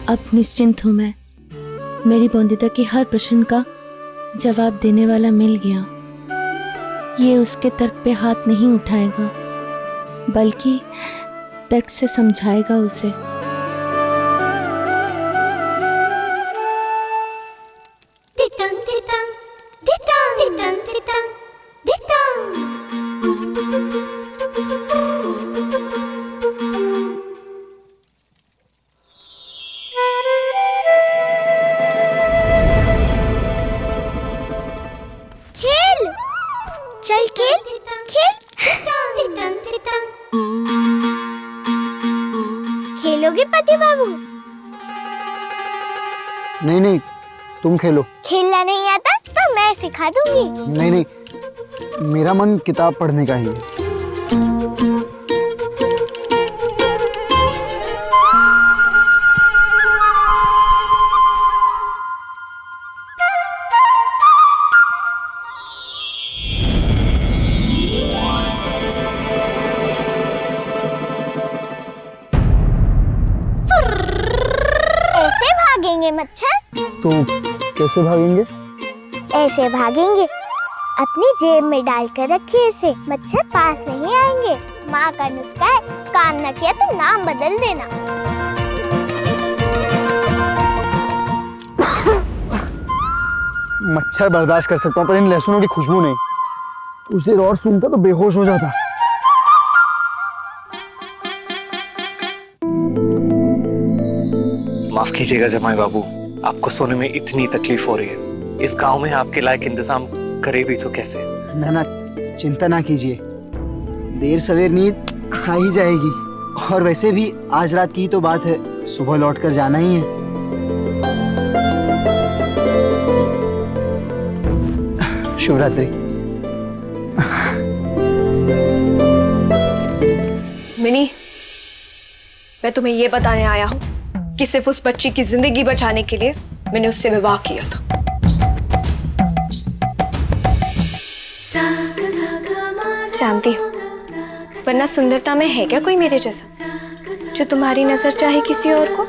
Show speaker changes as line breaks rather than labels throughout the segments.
अब निश्चिंत हूँ मैं। मेरी बोंदिता की हर प्रश्न का जवाब देने वाला मिल गया। ये उसके तर्क पे हाथ नहीं उठाएगा, बल्कि तर्क से समझाएगा उसे।
चल खेल खेलोगे पति बाबू?
नहीं नहीं, तुम खेलो।
खेलना नहीं आता तो मैं सिखा दूंगी।
नहीं नहीं, मेरा मन किताब पढ़ने का ही है।
ऐसे भागेंगे मच्छर?
तो कैसे भागेंगे?
ऐसे भागेंगे, अपनी जेब में डाल कर रखिए इसे, मच्छर पास नहीं आएंगे। माँ का नुस्खा है, काम न किया तो नाम बदल देना।
मच्छर बर्दाश्त कर सकता हूँ, पर इन लहसुनों की खुशबू नहीं। कुछ देर और सूंघता तो बेहोश हो जाता।
माफ कीजिएगा जमाई बाबू, आपको सोने में इतनी तकलीफ हो रही है। इस गांव में आपके लायक इंतजाम करे भी तो कैसे?
ना, चिंता ना कीजिए, देर सवेर नींद आ ही जाएगी। और वैसे भी आज रात की तो बात है, सुबह लौट कर जाना ही है। शिवरात्रि।
मिनी, मैं तुम्हें ये बताने आया हूँ कि सिर्फ उस बच्ची की जिंदगी बचाने के लिए मैंने उससे विवाह किया था। जानती हूँ, वरना सुंदरता में है क्या कोई मेरे जैसा जो तुम्हारी नजर चाहे किसी और को?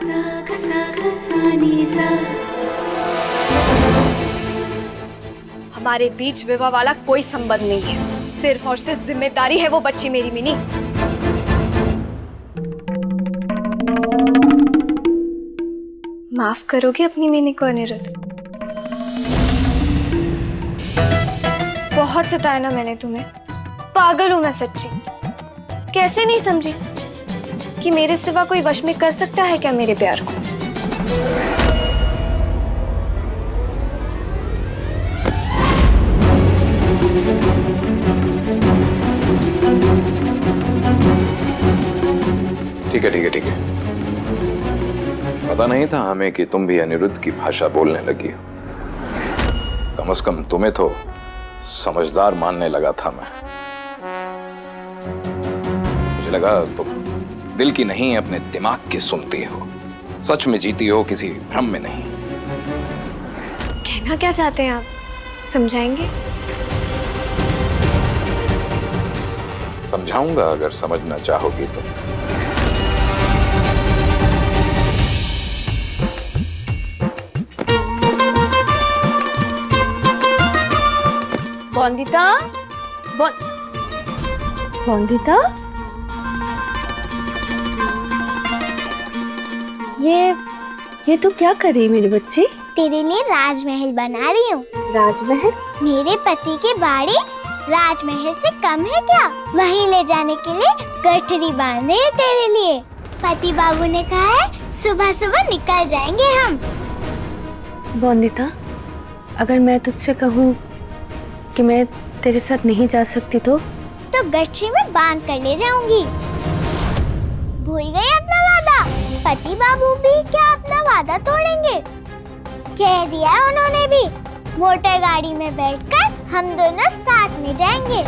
हमारे बीच विवाह वाला कोई संबंध नहीं है, सिर्फ और सिर्फ जिम्मेदारी है वो बच्ची मेरी। मिनी, माफ करोगे अपनी मिनी को अनिरुद्ध? बहुत सताया ना मैंने तुम्हें, पागल हूं मैं सच्ची। कैसे नहीं समझी कि मेरे सिवा कोई वश में कर सकता है क्या मेरे प्यार को?
ठीक है। पता नहीं था हमें कि तुम भी अनिरुद्ध की भाषा बोलने लगी हो। कम से कम तुम्हें तो समझदार मानने लगा था मैं। मुझे लगा तुम दिल की नहीं अपने दिमाग की सुनती हो, सच में जीती हो, किसी भ्रम में नहीं।
कहना क्या चाहते हैं आप, समझाएंगे?
समझाऊंगा अगर समझना चाहोगी तो।
बोंदिता, बोंदिता, ये तू क्या कर रही है मेरी बच्ची?
तेरे लिए राजमहल बना रही हूँ।
राजमहल?
मेरे पति की बाड़ी राजमहल से कम है क्या? वहीं ले जाने के लिए गठरी बांधे है तेरे लिए। पति बाबू ने कहा है सुबह सुबह निकल जाएंगे हम।
बोंदिता, अगर मैं तुझसे कहूँ कि मैं तेरे साथ नहीं जा सकती तो
गठरी में बांध कर ले जाऊंगी। भूल गए अपना वादा? पति बाबू भी क्या अपना वादा तोड़ेंगे? कह दिया उन्होंने भी, मोटर गाड़ी में बैठकर हम दोनों साथ में जाएंगे।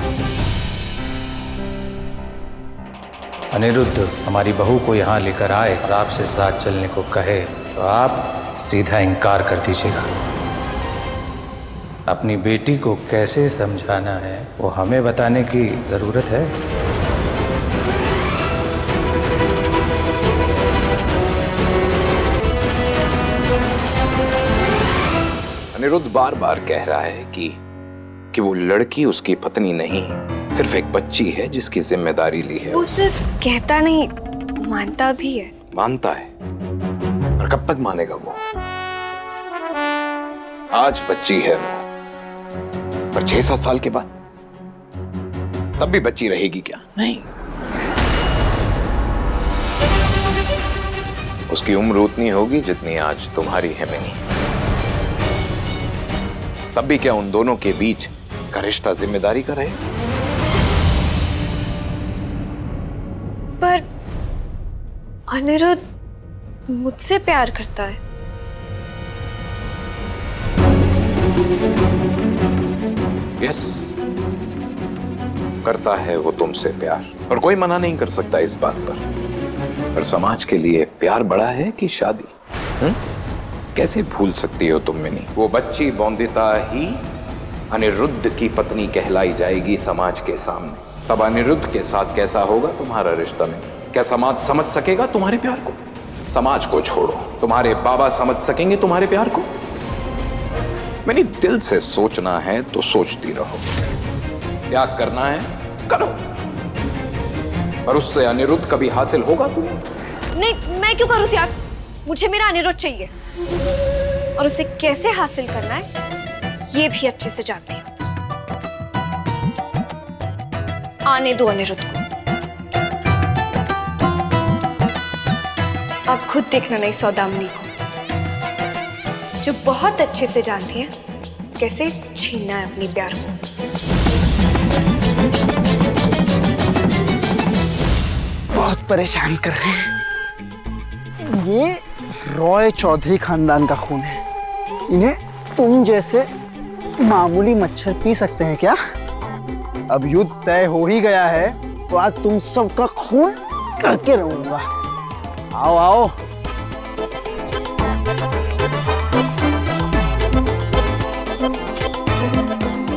अनिरुद्ध हमारी बहू को यहाँ लेकर आए और आपसे साथ चलने को कहे तो आप सीधा इनकार कर दीजिएगा। अपनी बेटी को कैसे समझाना है वो हमें बताने की जरूरत है।
अनिरुद्ध बार बार कह रहा है कि वो लड़की उसकी पत्नी नहीं, सिर्फ एक बच्ची है जिसकी जिम्मेदारी ली है।
वो सिर्फ कहता नहीं, मानता भी है।
मानता है, पर कब तक मानेगा वो? आज बच्ची है वो, पर 6-7 साल के बाद तब भी बच्ची रहेगी क्या? नहीं। उसकी उम्र उतनी होगी जितनी आज तुम्हारी है मिनी। तब भी क्या उन दोनों के बीच का रिश्ता जिम्मेदारी का रहे?
पर अनिरुद्ध मुझसे प्यार करता है।
यस, करता है वो तुमसे प्यार, और कोई मना नहीं कर सकता इस बात पर समाज के लिए प्यार बड़ा है कि शादी? कैसे भूल सकती हो तुम मिनी? वो बच्ची बौंदिता ही अनिरुद्ध की पत्नी कहलाई जाएगी समाज के सामने। तब अनिरुद्ध के साथ कैसा होगा तुम्हारा रिश्ता? में क्या समाज समझ सकेगा तुम्हारे प्यार को? समाज को छोड़ो, तुम्हारे बाबा समझ सकेंगे तुम्हारे प्यार को? मैंने दिल से सोचना है तो सोचती रहो, त्याग करना है करो, पर उससे अनिरुद्ध कभी हासिल होगा तुम्हें?
नहीं, मैं क्यों करूं त्याग? मुझे मेरा अनिरुद्ध चाहिए, और उसे कैसे हासिल करना है ये भी अच्छे से जानती हूँ। आने दो अनिरुद्ध को। अब खुद देखना नहीं सौदामिनी को, जो बहुत अच्छे से जानती है कैसे छीनना है अपनी प्यार को।
बहुत परेशान कर रहे हैं। ये रॉय चौधरी खानदान का खून है। इन्हें तुम जैसे मामूली मच्छर पी सकते हैं क्या? अब युद्ध तय हो ही गया है तो आज तुम सबका खून करके रहूंगा। आओ आओ।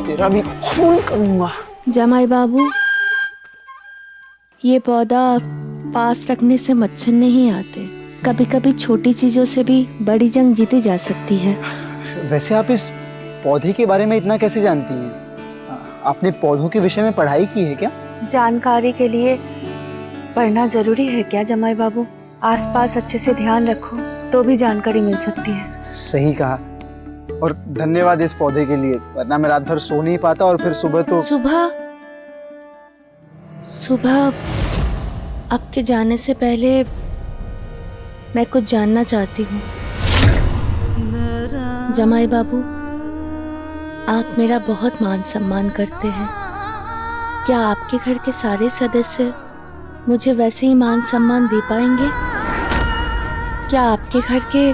तेरा भी खून करूंगा।
जमाई बाबू, ये पौधा पास रखने से मच्छर नहीं आते। कभी कभी छोटी चीजों से भी बड़ी जंग जीती जा सकती है।
वैसे आप इस पौधे के बारे में इतना कैसे जानती हैं? आपने पौधों के विषय में पढ़ाई की है क्या?
जानकारी के लिए पढ़ना जरूरी है क्या जमाई बाबू? आसपास अच्छे से ध्यान रखो तो भी जानकारी मिल सकती है।
सही कहा, और धन्यवाद इस पौधे के लिए, वरना मैं रात भर सो नहीं पाता और फिर सुबह तो सुबह आपके जाने से पहले मैं कुछ जानना चाहती हूँ। जमाई बाबू, आप मेरा बहुत मान सम्मान करते हैं। क्या आपके घर के सारे सदस्य मुझे वैसे ही मान सम्मान दे पाएंगे? क्या आपके घर के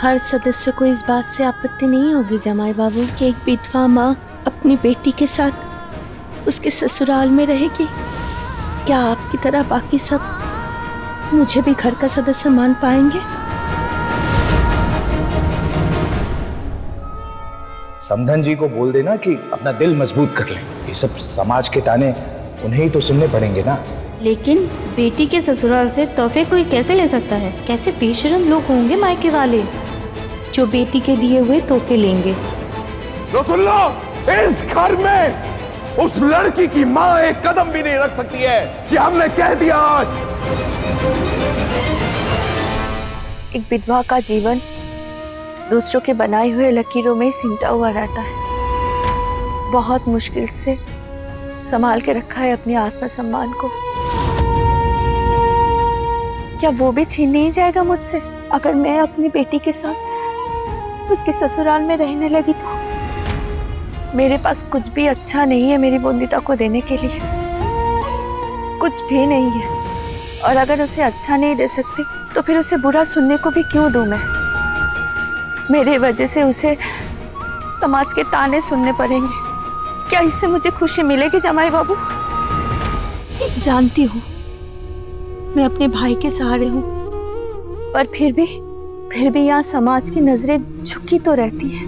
हर सदस्य को इस बात से आपत्ति नहीं होगी जमाई बाबू कि एक विधवा माँ अपनी बेटी के साथ उसके ससुराल में रहेगी? क्या आपकी तरह बाकी सब मुझे भी घर का सदस्य मान पाएंगे?
समधन जी को बोल देना कि अपना दिल मजबूत कर लें। ये सब समाज के ताने उन्हें ही तो सुनने पड़ेंगे ना।
लेकिन बेटी के ससुराल से तोहफे कोई कैसे ले सकता है? कैसे बेशरम लोग होंगे मायके वाले जो बेटी के दिए हुए तोहफे लेंगे।
तो सुन लो, इस घर में उस लड़की की माँ एक कदम भी नहीं रख सकती है, कि हमने कह दिया आज।
एक विधवा का जीवन दूसरों के बनाए हुए लकीरों में सिमटा हुआ रहता है। बहुत मुश्किल से संभाल के रखा है अपने आत्मसम्मान को। क्या वो भी छीन नहीं जाएगा मुझसे अगर मैं अपनी बेटी के साथ उसके ससुराल में रहने लगी तो? मेरे पास कुछ भी अच्छा नहीं है मेरी बोंदिता को देने के लिए, कुछ भी नहीं है। और अगर उसे अच्छा नहीं दे सकती तो फिर उसे बुरा सुनने को भी क्यों दूं मैं? मेरे वजह से उसे समाज के ताने सुनने पड़ेंगे। क्या इससे मुझे खुशी मिलेगी जमाई बाबू? जानती हूँ मैं अपने भाई के सहारे हूँ, पर फिर भी यहाँ समाज की नजरें झुकी तो रहती है।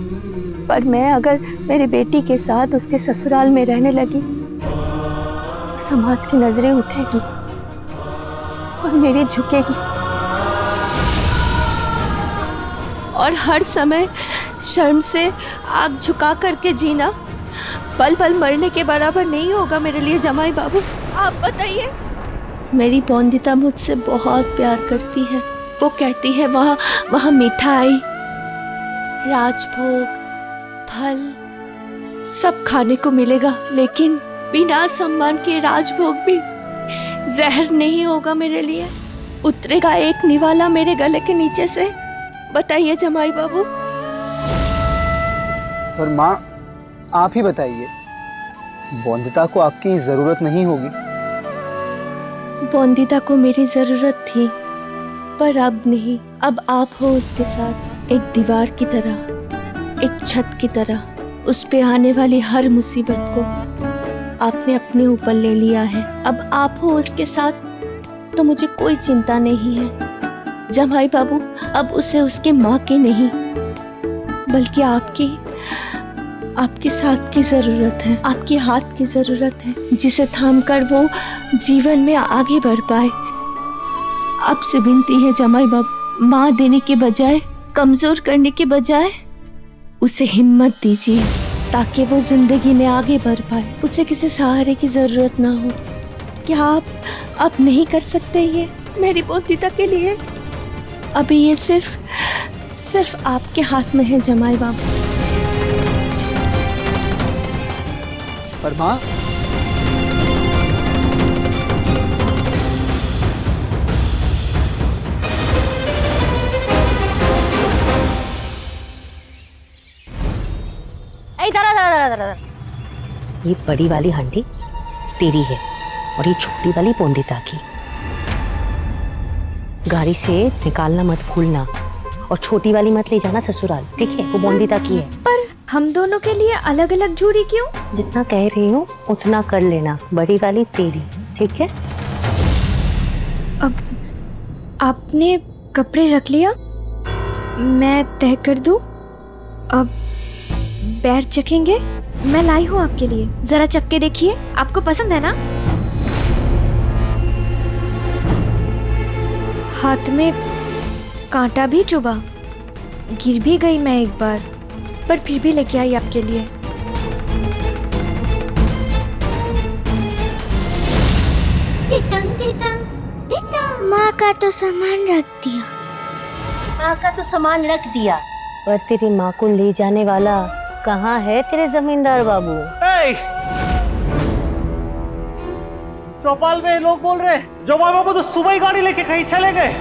पर मैं अगर मेरी बेटी के साथ उसके ससुराल में रहने लगी तो समाज की नजरें उठेगी और मेरी झुकेगी, और हर समय
शर्म से आग झुका करके जीना पल पल मरने के बराबर नहीं होगा मेरे लिए जमाई बाबू। आप बताइए। मेरी बोंदिता मुझसे बहुत प्यार करती है। वो कहती है वहाँ मिठाई, राजभोग, फल सब खाने को मिलेगा, लेकिन बिना सम्मान के राजभोग भी जहर नहीं होगा मेरे लिए। उतरेगा एक निवाला मेरे गले के नीचे से। बताइए जमाई बाबू।
पर माँ आप ही बताइए, बोंदिता को आपकी जरूरत नहीं होगी?
बोंदिता को मेरी जरूरत थी, पर अब नहीं। अब आप हो उसके साथ, एक दीवार की तरह, एक छत की तरह। उस पे आने वाली हर मुसीबत को आपने अपने ऊपर ले लिया है। अब आप हो उसके साथ तो मुझे कोई चिंता नहीं है जमाई बाबू। अब उसे उसके माँ की नहीं, बल्कि आपके साथ की जरूरत है, आपके हाथ की जरूरत है, जिसे थामकर वो जीवन में आगे बढ़ पाए। आपसे विनती है जमाई बाबू, माँ देने के बजाय, कमजोर करने के बजाय उसे हिम्मत दीजिए, ताकि वो जिंदगी में आगे बढ़ पाए। उसे किसी सहारे की जरूरत ना हो। क्या आप नहीं कर सकते ये मेरी बोंदिता के लिए? अभी ये सिर्फ आपके हाथ में है जमाई बाबू।
पर माँ
इधर ये बड़ी वाली हांडी तेरी है और ये छोटी वाली बोंदिता की। गाड़ी से निकालना मत भूलना, और छोटी वाली मत ले जाना ससुराल, ठीक है? वो बोंदिता की है।
पर हम दोनों के लिए अलग अलग जोड़ी क्यों?
जितना कह रही हूँ उतना कर लेना। बड़ी वाली तेरी, ठीक है?
अब आपने कपड़े रख लिया, मैं तय कर दूं? अब पैर चखेंगे? मैं लाई हूँ आपके लिए, जरा चख के देखिए, आपको पसंद है ना? हाथ में कांटा भी चुभा, गिर भी गई मैं एक बार, पर फिर भी लेके आई आपके लिए।
माँ का तो सामान रख दिया।
माँ का तो सामान रख दिया, पर तेरी माँ को ले जाने वाला कहाँ है तेरे जमींदार बाबू?
चौपाल में लोग बोल रहे हैं जमाई बाबू तो सुबह ही गाड़ी लेके कहीं चले गए।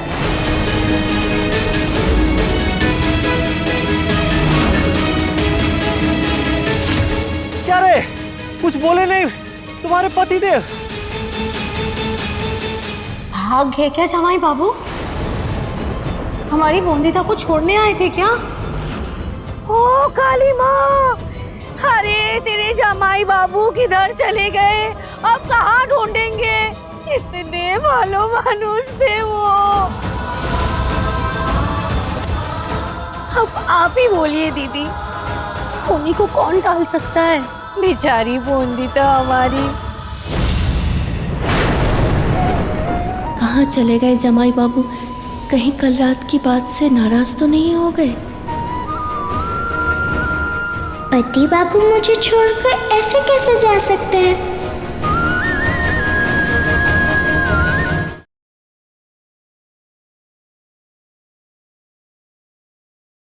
क्या रे, कुछ बोले नहीं तुम्हारे पति देव?
भाग गए क्या जमाई बाबू? हमारी बोंदिता को छोड़ने आए थे क्या? ओ काली माँ, अरे तेरे जमाई बाबू किधर चले गए? अब कहाँ ढूंढेंगे? कितने भालो मानुष थे वो। अब आप ही बोलिए दीदी, उन्हीं को कौन टाल सकता है? बेचारी बोंदिता हमारी।
कहाँ चले गए जमाई बाबू? कहीं कल रात की बात से नाराज तो नहीं हो गए?
पति बाबू मुझे छोड़कर ऐसे कैसे जा सकते हैं?